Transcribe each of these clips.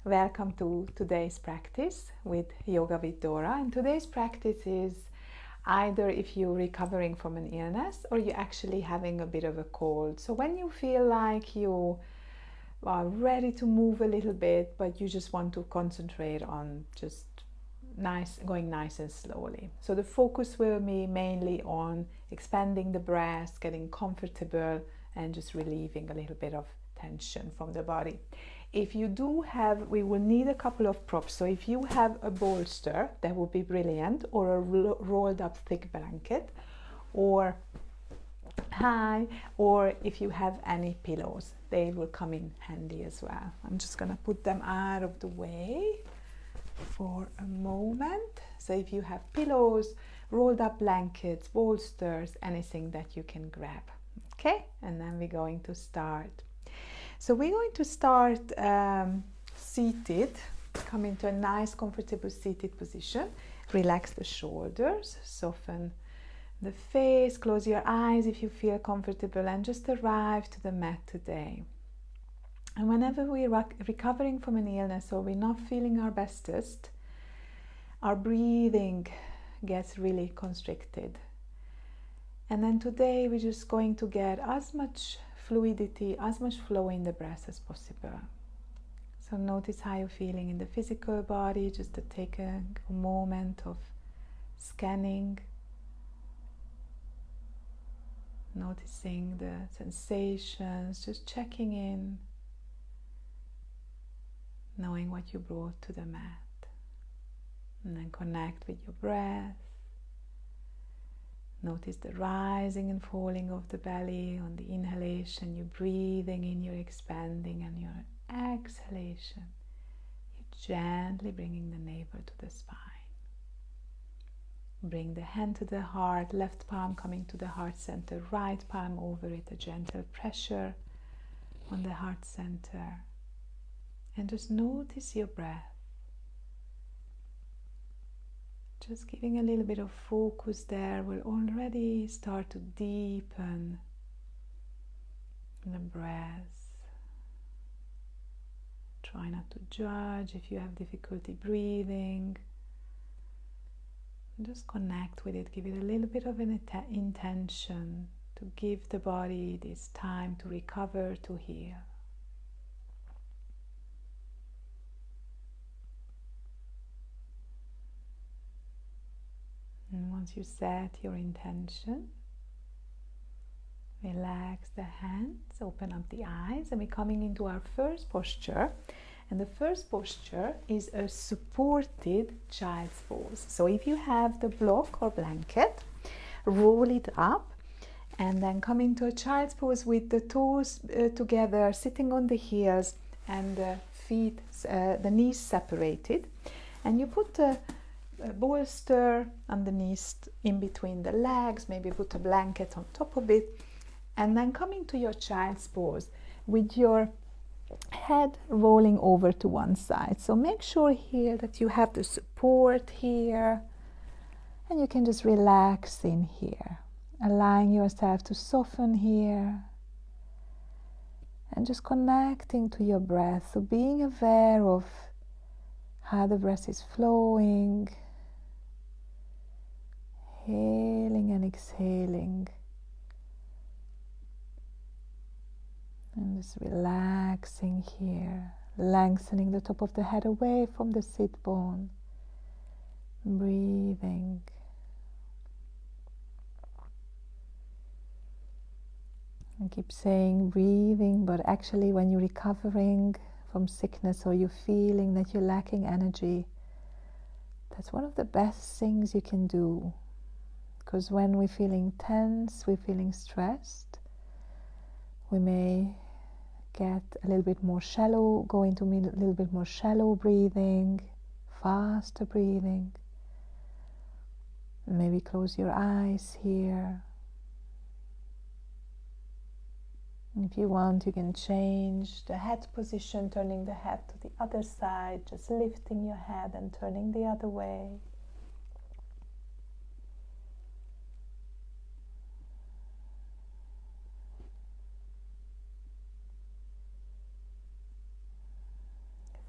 Welcome to today's practice with Yoga with Dora. And today's practice is either if you're recovering from an illness or you're actually having a bit of a cold. So when you feel like you are ready to move a little bit, but you just want to concentrate on just going nice and slowly. So the focus will be mainly on expanding the breath, getting comfortable, and just relieving a little bit of tension from the body. If you do have, we will need a couple of props. So if you have a bolster, that would be brilliant, or a rolled up thick blanket, or if you have any pillows, they will come in handy as well. I'm just gonna put them out of the way for a moment. So if you have pillows, rolled up blankets, bolsters, anything that you can grab. Okay, and then we're going to start. So we're going to start seated. Come into a nice, comfortable seated position. Relax the shoulders, soften the face, close your eyes if you feel comfortable, and just arrive to the mat today. And whenever we're recovering from an illness or we're not feeling our bestest, our breathing gets really constricted. And then today we're just going to get as much fluidity, as much flow in the breath as possible. So notice how you're feeling in the physical body, just to take a moment of scanning, noticing the sensations, just checking in, knowing what you brought to the mat. And then connect with your breath. Notice the rising and falling of the belly. On the inhalation, you're breathing in, you're expanding, and your exhalation, you're gently bringing the navel to the spine. Bring the hand to the heart, left palm coming to the heart center, right palm over it, a gentle pressure on the heart center. And just notice your breath. Just giving a little bit of focus there will already start to deepen the breath. Try not to judge if you have difficulty breathing. Just connect with it. Give it a little bit of an intention to give the body this time to recover, to heal. And once you set your intention, relax the hands, open up the eyes, and we're coming into our first posture. And the first posture is a supported child's pose. So if you have the block or blanket, roll it up and then come into a child's pose with the toes together, sitting on the heels and the feet, the knees separated. And you put a bolster underneath, in between the legs, maybe put a blanket on top of it, and then come into your child's pose with your head rolling over to one side. So make sure here that you have the support here, and you can just relax in here, allowing yourself to soften here and just connecting to your breath. So being aware of how the breath is flowing, inhaling and exhaling, and just relaxing here, lengthening the top of the head away from the sit bone, breathing. I keep saying breathing, but actually when you're recovering from sickness or you're feeling that you're lacking energy, that's one of the best things you can do. Because when we're feeling tense, we're feeling stressed, we may get a little bit more shallow, go into a little bit more shallow breathing, faster breathing. Maybe close your eyes here. If you want, you can change the head position, turning the head to the other side, just lifting your head and turning the other way.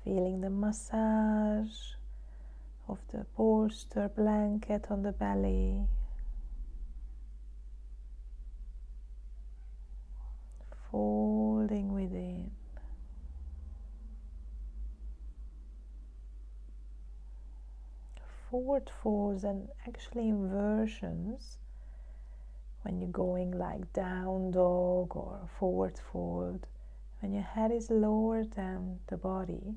Feeling the massage of the bolster blanket on the belly. Folding within. Forward folds and actually inversions when you're going like down dog or forward fold. When your head is lower than the body,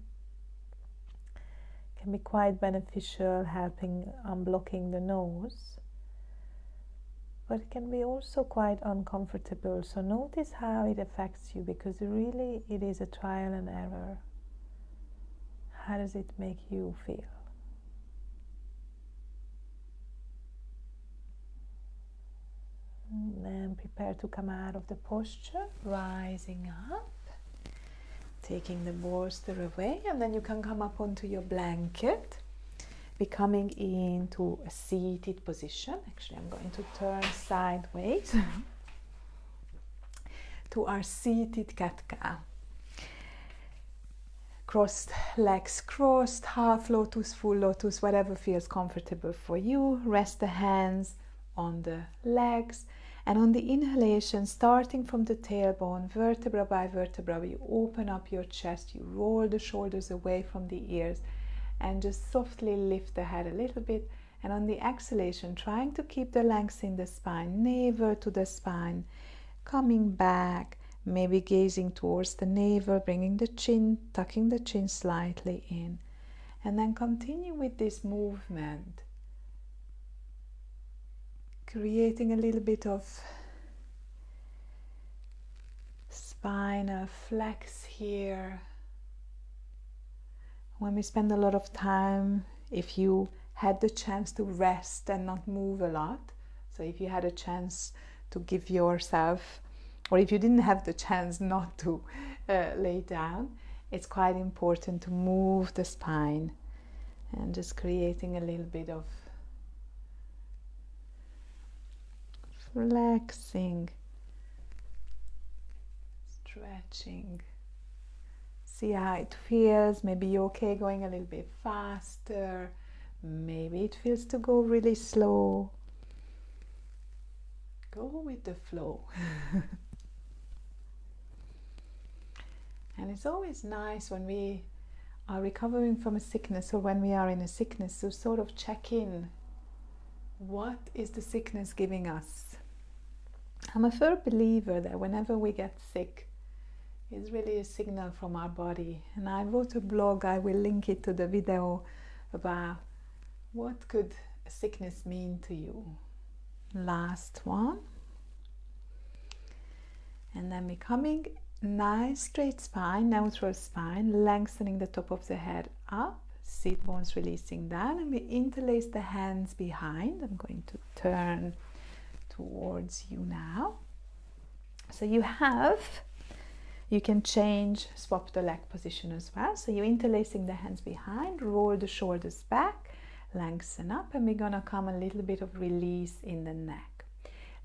can be quite beneficial, helping unblocking the nose. But it can be also quite uncomfortable, so notice how it affects you, because really it is a trial and error. How does it make you feel? And then prepare to come out of the posture, rising up, taking the bolster away, and then you can come up onto your blanket. Be coming into a seated position. Actually, I'm going to turn sideways to our seated cat-cow. Crossed legs crossed, half lotus, full lotus, whatever feels comfortable for you. Rest the hands on the legs, and on the inhalation, starting from the tailbone, vertebra by vertebra, you open up your chest, you roll the shoulders away from the ears, and just softly lift the head a little bit. And on the exhalation, trying to keep the length in the spine, navel to the spine, coming back, maybe gazing towards the navel, bringing the chin, tucking the chin slightly in, and then continue with this movement, creating a little bit of spinal flex here. When we spend a lot of time, if you had the chance to rest and not move a lot, so if you had a chance to give yourself, or if you didn't have the chance not to lay down, it's quite important to move the spine and just creating a little bit of relaxing, stretching. See how it feels. Maybe you're okay going a little bit faster. Maybe it feels to go really slow. Go with the flow. And it's always nice when we are recovering from a sickness, or when we are in a sickness, to sort of check in. What is the sickness giving us? I'm a firm believer that whenever we get sick, it's really a signal from our body. And I wrote a blog, I will link it to the video, about what could a sickness mean to you. Last one. And then becoming nice straight spine, neutral spine, lengthening the top of the head up, sit bones releasing down, and we interlace the hands behind. I'm going to turn towards you now. So you can change, swap the leg position as well. So you're interlacing the hands behind, roll the shoulders back, lengthen up, and we're gonna come a little bit of release in the neck.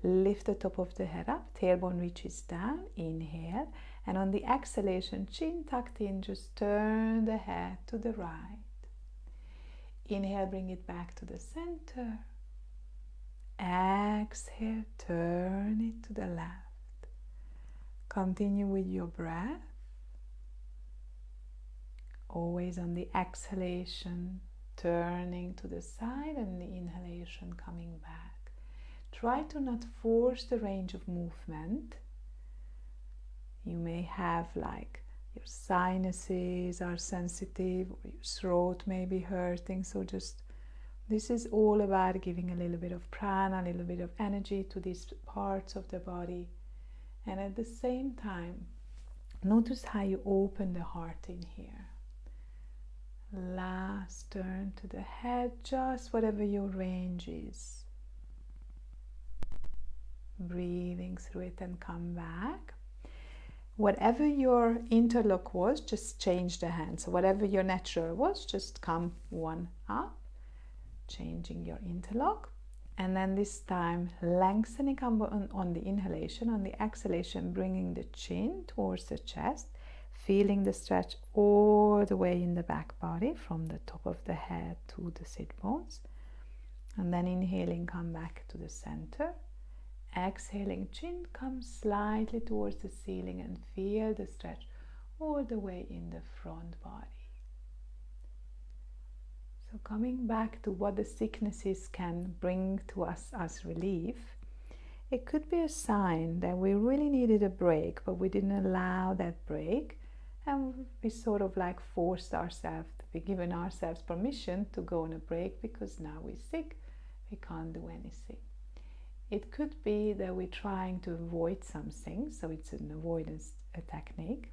Lift the top of the head up, tailbone reaches down, inhale, and on the exhalation, chin tucked in, just turn the head to the right. Inhale, bring it back to the center. Exhale, turn it to the left. Continue with your breath. Always on the exhalation, turning to the side, and the inhalation coming back. Try to not force the range of movement. You may have like your sinuses are sensitive, or your throat may be hurting. So just, this is all about giving a little bit of prana, a little bit of energy to these parts of the body. And at the same time, notice how you open the heart in here. Last turn to the head, just whatever your range is. Breathing through it and come back. Whatever your interlock was, just change the hand. So whatever your natural was, just come one up, changing your interlock. And then this time, lengthening on the inhalation, on the exhalation, bringing the chin towards the chest, feeling the stretch all the way in the back body, from the top of the head to the sit bones. And then inhaling, come back to the center. Exhaling, chin comes slightly towards the ceiling and feel the stretch all the way in the front body. So coming back to what the sicknesses can bring to us as relief, it could be a sign that we really needed a break, but we didn't allow that break, and we sort of like forced ourselves, we given ourselves permission to go on a break because now we're sick, we can't do anything. It could be that we're trying to avoid something, so it's an avoidance technique.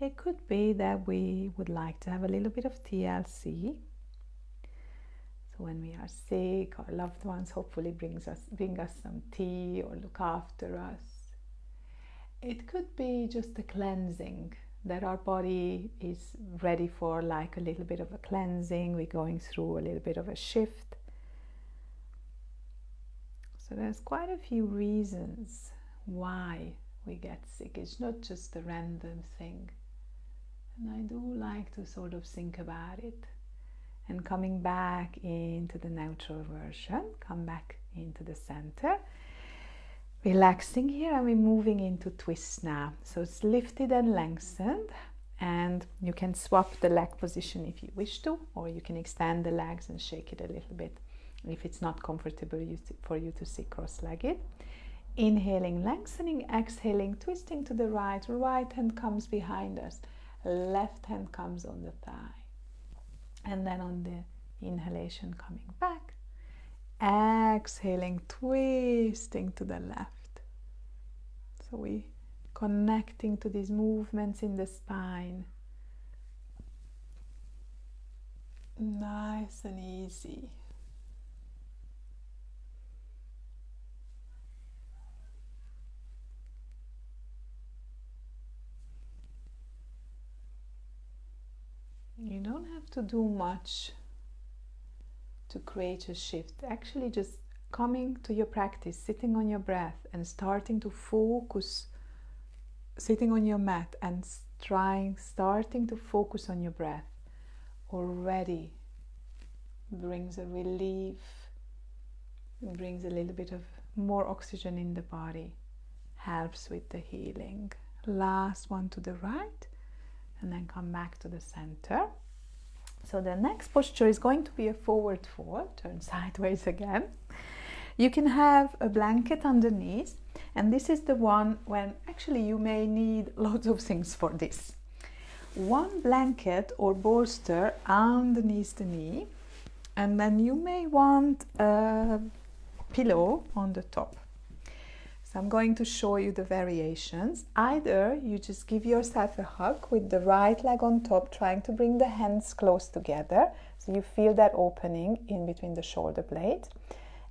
It could be that we would like to have a little bit of TLC. So when we are sick, our loved ones hopefully bring us some tea or look after us. It could be just a cleansing, that our body is ready for like a little bit of a cleansing. We're going through a little bit of a shift. So there's quite a few reasons why we get sick. It's not just a random thing. And I do like to sort of think about it. And coming back into the neutral version, come back into the center. Relaxing here, and we're moving into twist now. So it's lifted and lengthened, and you can swap the leg position if you wish to, or you can extend the legs and shake it a little bit if it's not comfortable for you to sit cross-legged. Inhaling, lengthening, exhaling, twisting to the right. Right hand comes behind us, left hand comes on the thigh. And then on the inhalation, coming back. Exhaling, twisting to the left. So we connecting to these movements in the spine. Nice and easy. You don't have to do much to create a shift. Actually, just coming to your practice, sitting on your breath and starting to focus, sitting on your mat and starting to focus on your breath already brings a relief, brings a little bit of more oxygen in the body, helps with the healing. Last one to the right. And then come back to the center. So the next posture is going to be a forward fold, turn sideways again. You can have a blanket underneath, and this is the one when actually you may need lots of things for this. One blanket or bolster underneath the knee, and then you may want a pillow on the top. I'm going to show you the variations. Either you just give yourself a hug with the right leg on top, trying to bring the hands close together, so you feel that opening in between the shoulder blades,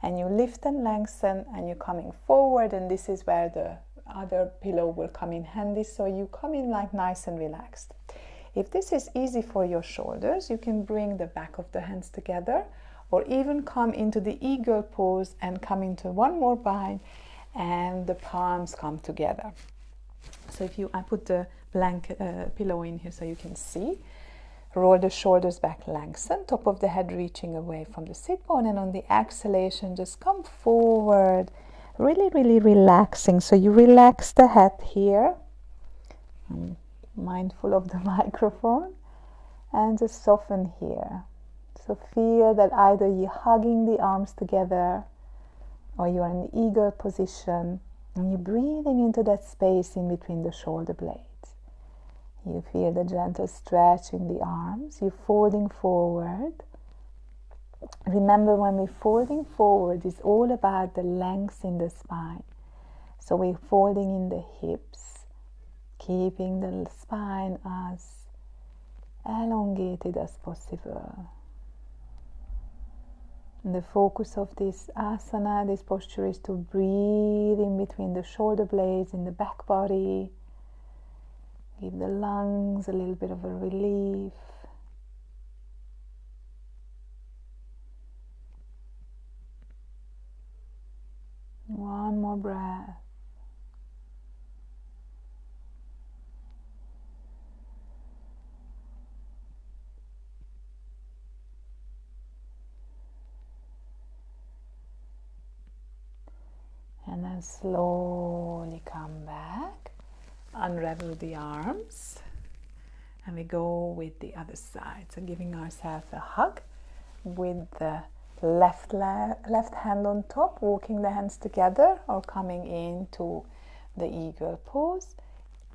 and you lift and lengthen, and you're coming forward, and this is where the other pillow will come in handy, so you come in like nice and relaxed. If this is easy for your shoulders, you can bring the back of the hands together, or even come into the eagle pose and come into one more bind, and the palms come together. So I put the blanket pillow in here so you can see. Roll the shoulders back, lengthen, top of the head reaching away from the sit bone, and on the exhalation just come forward, really, really relaxing. So you relax the head here, I'm mindful of the microphone, and just soften here. So feel that either you're hugging the arms together, or you are in the eagle position, and you're breathing into that space in between the shoulder blades. You feel the gentle stretch in the arms. You're folding forward. Remember, when we're folding forward, it's all about the length in the spine. So we're folding in the hips, keeping the spine as elongated as possible. And the focus of this asana, this posture, is to breathe in between the shoulder blades in the back body. Give the lungs a little bit of a relief. One more breath. And then slowly come back, unravel the arms, and we go with the other side. So giving ourselves a hug with the left hand on top, walking the hands together or coming into the eagle pose.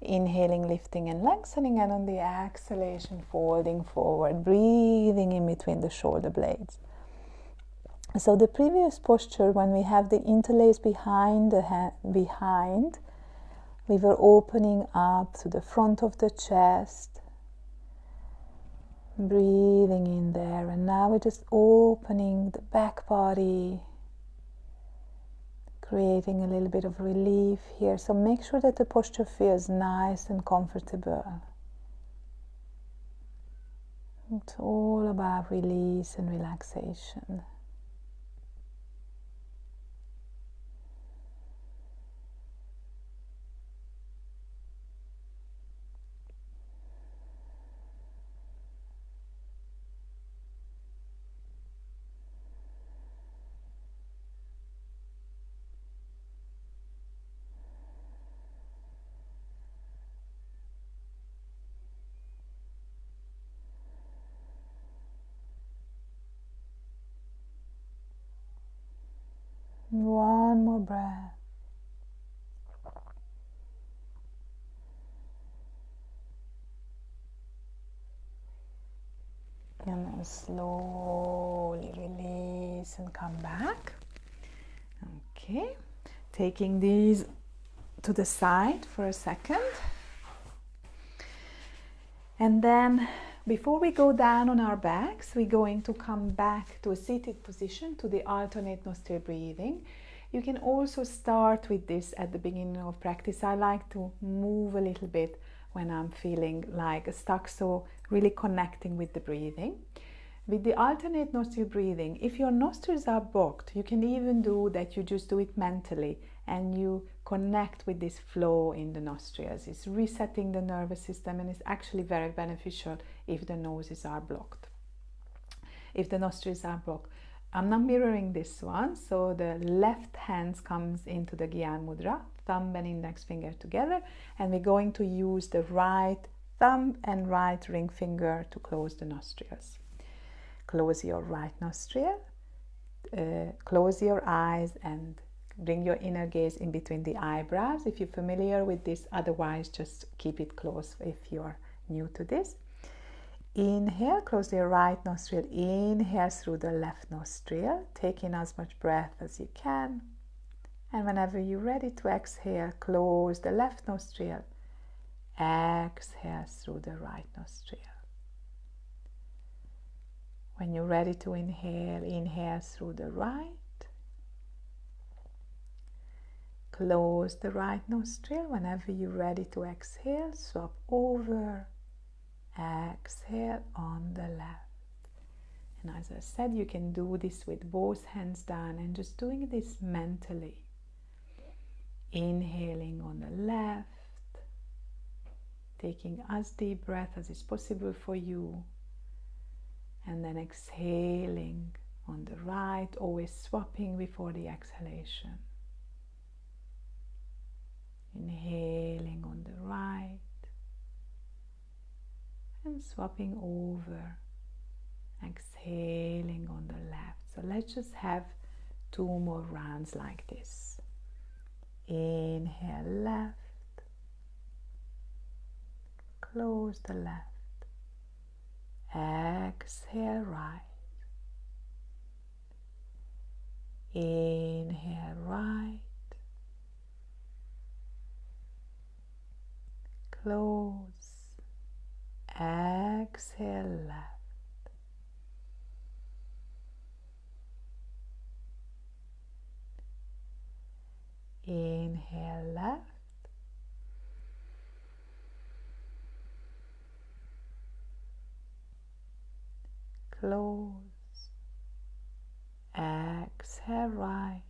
Inhaling, lifting and lengthening, and on the exhalation, folding forward, breathing in between the shoulder blades. So the previous posture, when we have the interlace behind the hand, we were opening up to the front of the chest, breathing in there, and now we're just opening the back body, creating a little bit of relief here. So make sure that the posture feels nice and comfortable. It's all about release and relaxation. One more breath. And then slowly release and come back. Okay, taking these to the side for a second. And then before we go down on our backs, we're going to come back to a seated position, to the alternate nostril breathing. You can also start with this at the beginning of practice. I like to move a little bit when I'm feeling like stuck, so really connecting with the breathing. With the alternate nostril breathing, if your nostrils are blocked, you can even do that, you just do it mentally and you connect with this flow in the nostrils. It's resetting the nervous system and it's actually very beneficial if the noses are blocked. If the nostrils are blocked. I'm not mirroring this one, so the left hand comes into the Gyan Mudra, thumb and index finger together, and we're going to use the right thumb and right ring finger to close the nostrils. Close your right nostril, close your eyes and bring your inner gaze in between the eyebrows if you're familiar with this, otherwise just keep it closed if you're new to this. Inhale, close your right nostril, inhale through the left nostril, take in as much breath as you can, and whenever you're ready to exhale, close the left nostril, exhale through the right nostril. When you're ready to inhale, inhale through the right, close the right nostril. Whenever you're ready to exhale, swap over, exhale on the left. And as I said, you can do this with both hands down and just doing this mentally. Inhaling on the left, taking as deep breath as is possible for you, and then exhaling on the right, always swapping before the exhalation. Inhaling on the right and swapping over, exhaling on the left. So let's just have 2 more rounds like this. Inhale left, close the left, exhale right, inhale right, close, exhale left, inhale left, close, exhale right,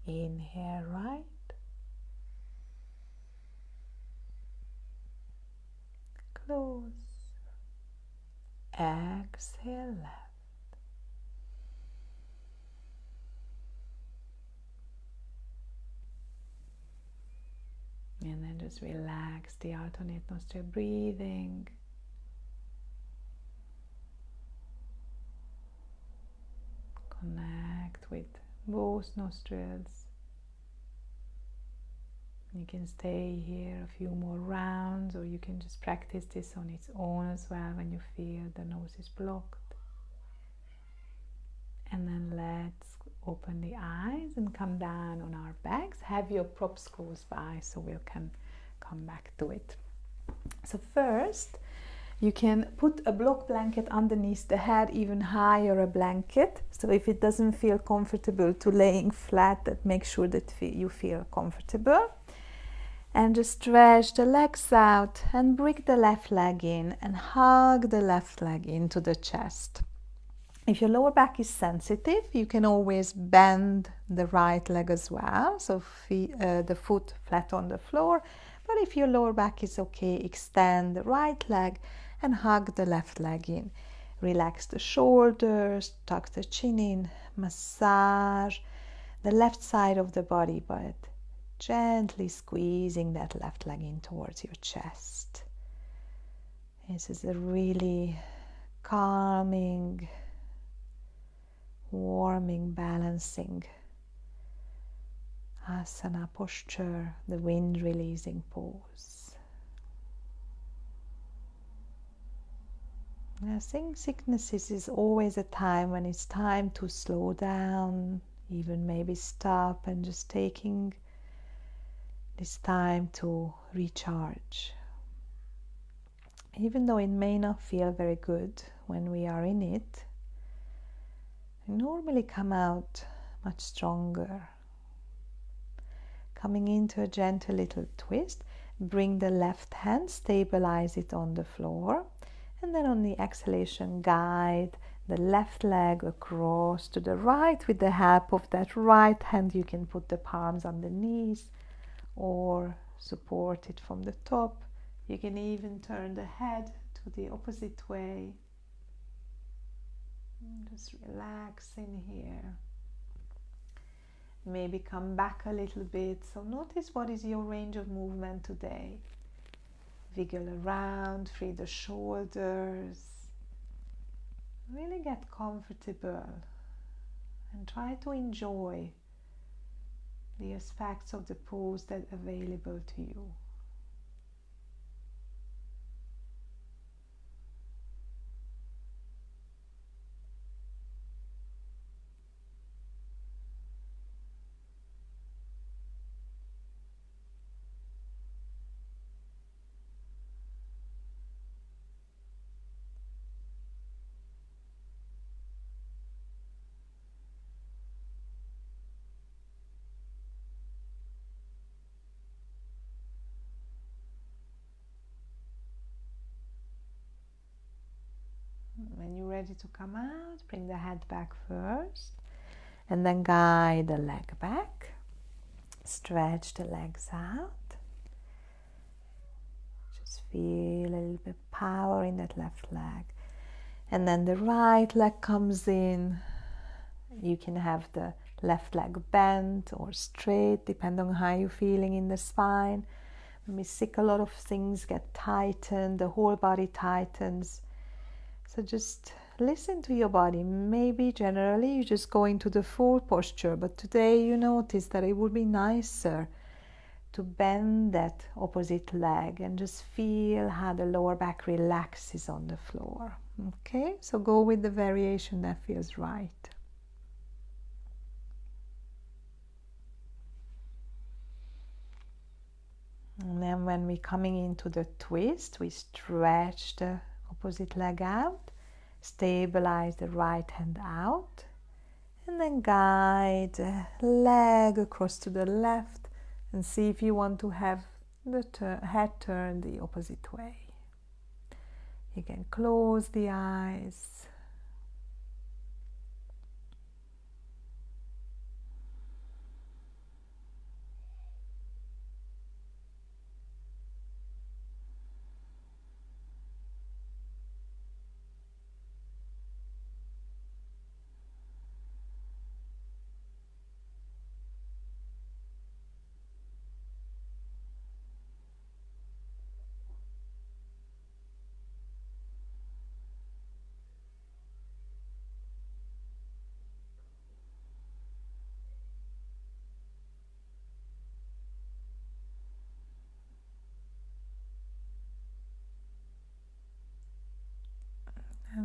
inhale right, close, Exhale, left. And then just relax the alternate nostril breathing. Connect with both nostrils. You can stay here a few more rounds, or you can just practice this on its own as well when you feel the nose is blocked. And then let's open the eyes and come down on our backs. Have your props close by so we can come back to it. So first, you can put a block blanket underneath the head, even higher a blanket. So if it doesn't feel comfortable to laying flat, that make sure that you feel comfortable. And just stretch the legs out and bring the left leg in and hug the left leg into the chest. If your lower back is sensitive, you can always bend the right leg as well, so the foot flat on the floor. But if your lower back is okay, extend the right leg and hug the left leg in. Relax the shoulders, tuck the chin in, massage the left side of the body, but gently squeezing that left leg in towards your chest. This is a really calming, warming, balancing asana posture, the wind releasing pose. I think sicknesses is always a time when it's time to slow down, even maybe stop and just taking this time to recharge. Even though it may not feel very good when we are in it, we normally come out much stronger. Coming into a gentle little twist, bring the left hand, stabilize it on the floor, and then on the exhalation, guide the left leg across to the right. With the help of that right hand, you can put the palms on the knees or support it from the top. You can even turn the head to the opposite way. Just relax in here. Maybe come back a little bit. So notice what is your range of movement today. Wiggle around, free the shoulders. Really get comfortable and try to enjoy the aspects of the pose that are available to you. When you're ready to come out, bring the head back first and then guide the leg back. Stretch the legs out. Just feel a little bit of power in that left leg. And then the right leg comes in. You can have the left leg bent or straight, depending on how you're feeling in the spine. When we're sick, a lot of things get tightened, the whole body tightens. So just listen to your body. Maybe generally you just go into the full posture, but today you notice that it would be nicer to bend that opposite leg and just feel how the lower back relaxes on the floor. Okay, so go with the variation that feels right. And then when we're coming into the twist, we stretch the opposite leg out, stabilize the right hand out, and then guide the leg across to the left and see if you want to have the head turn the opposite way. You can close the eyes.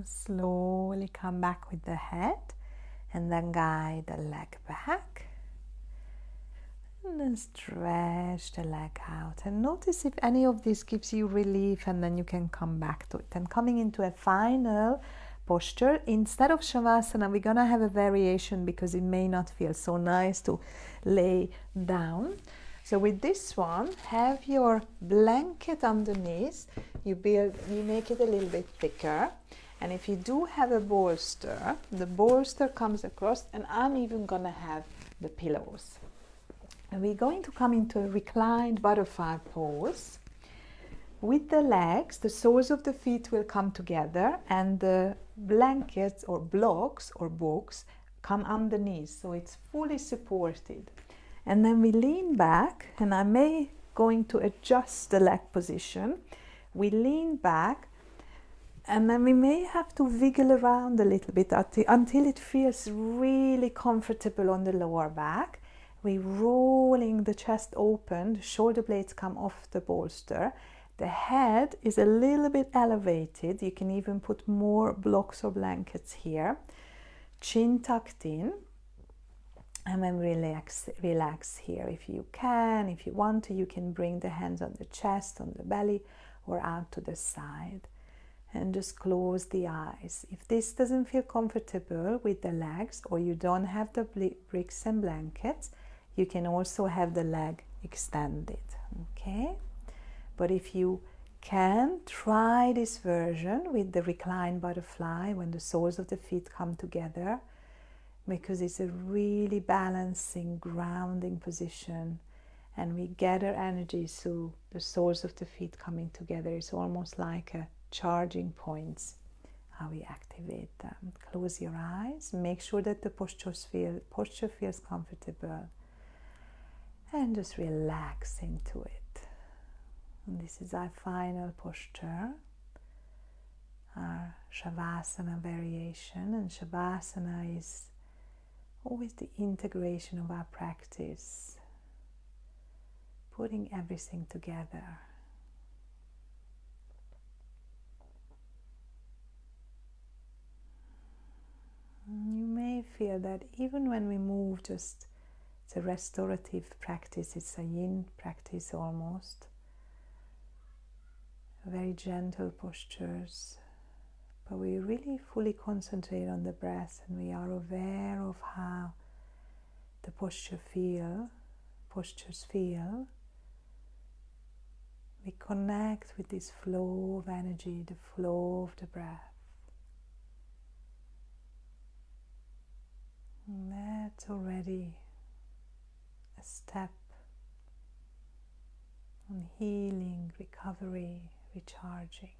slowly come back with the head and then guide the leg back. And then stretch the leg out. And notice if any of this gives you relief, and then you can come back to it. And coming into a final posture, instead of Shavasana, we're going to have a variation because it may not feel so nice to lay down. So with this one, have your blanket underneath. You make it a little bit thicker. And if you do have a bolster, the bolster comes across, and I'm even going to have the pillows. And we're going to come into a reclined butterfly pose. With the legs, the soles of the feet will come together, and the blankets or blocks or books come underneath, so it's fully supported. And then we lean back, and I may going to adjust the leg position. We lean back, and then we may have to wiggle around a little bit until it feels really comfortable on the lower back. We're rolling the chest open, the shoulder blades come off the bolster. The head is a little bit elevated. You can even put more blocks or blankets here. Chin tucked in. And then relax here if you can. If you want to, you can bring the hands on the chest, on the belly, or out to the side. And just close the eyes. If this doesn't feel comfortable with the legs, or you don't have the bricks and blankets, you can also have the leg extended, okay? But if you can, try this version with the reclined butterfly when the soles of the feet come together, because it's a really balancing, grounding position, and we gather energy through the soles of the feet coming together. It's almost like a charging points, how we activate them. Close your eyes, make sure that the posture feels comfortable, and just relax into it. And this is our final posture, our Shavasana variation. And Shavasana is always the integration of our practice, putting everything together. You may feel that even when we move, just it's a restorative practice, it's a yin practice almost. Very gentle postures, but we really fully concentrate on the breath, and we are aware of how the postures feel. We connect with this flow of energy, the flow of the breath. And that's already a step on healing, recovery, recharging.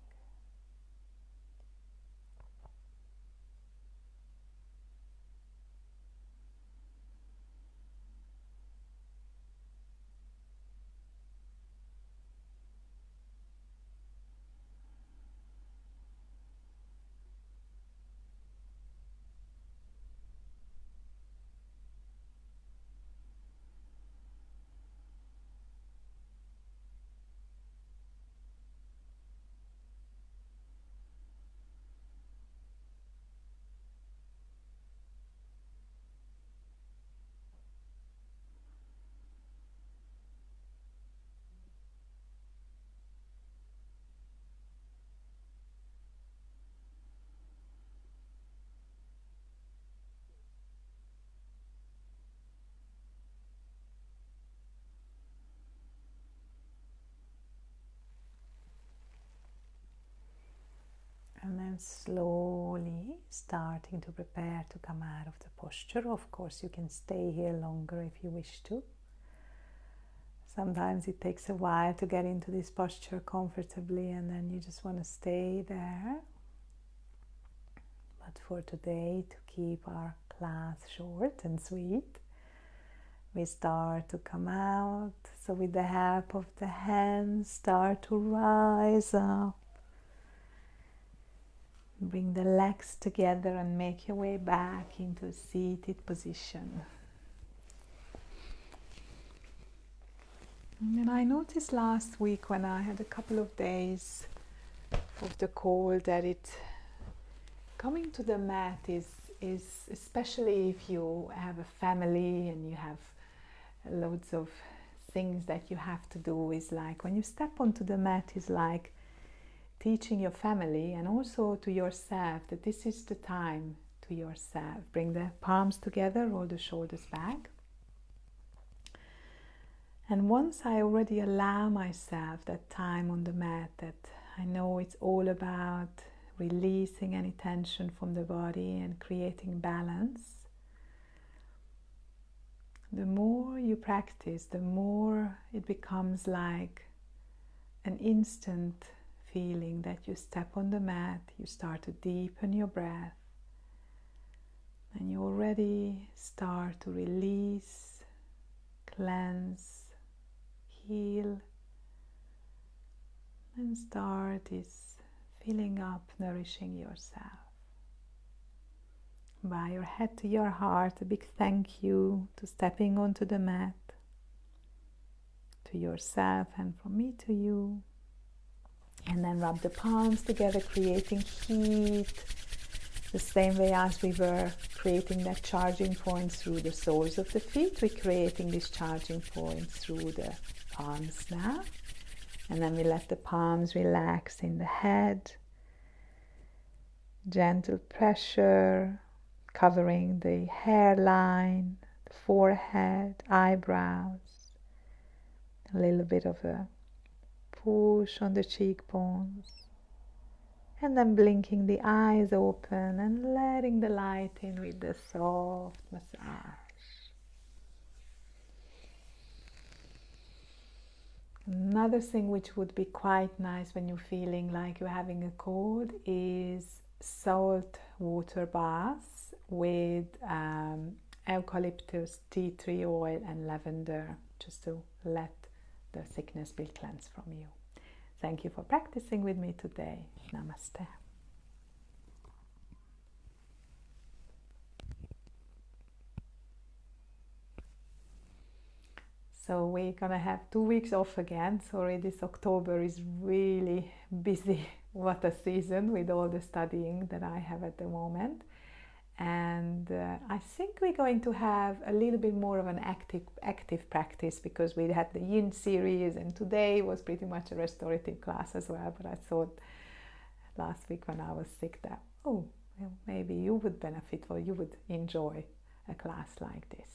And then slowly starting to prepare to come out of the posture. Of course, you can stay here longer if you wish to. Sometimes it takes a while to get into this posture comfortably, and then you just want to stay there. But for today, to keep our class short and sweet, we start to come out. So with the help of the hands, start to rise up. Bring the legs together and make your way back into a seated position. And I noticed last week when I had a couple of days of the cold that it Coming to the mat is especially if you have a family and you have loads of things that you have to do, is like when you step onto the mat is like teaching your family and also to yourself that this is the time to yourself. Bring the palms together, roll the shoulders back. And once I already allow myself that time on the mat, that I know it's all about releasing any tension from the body and creating balance, the more you practice, the more it becomes like an instant feeling that you step on the mat, you start to deepen your breath, and you already start to release, cleanse, heal, and start this filling up, nourishing yourself. Bow your head to your heart, a big thank you to stepping onto the mat, to yourself and from me to you. And then rub the palms together, creating heat, the same way as we were creating that charging point through the soles of the feet. We're creating this charging point through the palms now. And then we let the palms relax in the head. Gentle pressure, covering the hairline, the forehead, eyebrows. A little bit of a push on the cheekbones. And then blinking the eyes open and letting the light in with the soft massage. Another thing which would be quite nice when you're feeling like you're having a cold is salt water baths with eucalyptus, tea tree oil and lavender, just to let the sickness be cleansed from you. Thank you for practicing with me today. Namaste. So we're gonna have 2 weeks off again. Sorry, this October is really busy. What a season with all the studying that I have at the moment. And I think we're going to have a little bit more of an active practice, because we had the Yin series and today was pretty much a restorative class as well. But I thought last week when I was sick that, oh, well, maybe you would benefit or you would enjoy a class like this.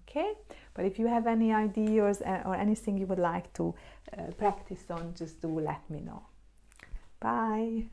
Okay, but if you have any ideas or anything you would like to practice on, just do let me know. Bye.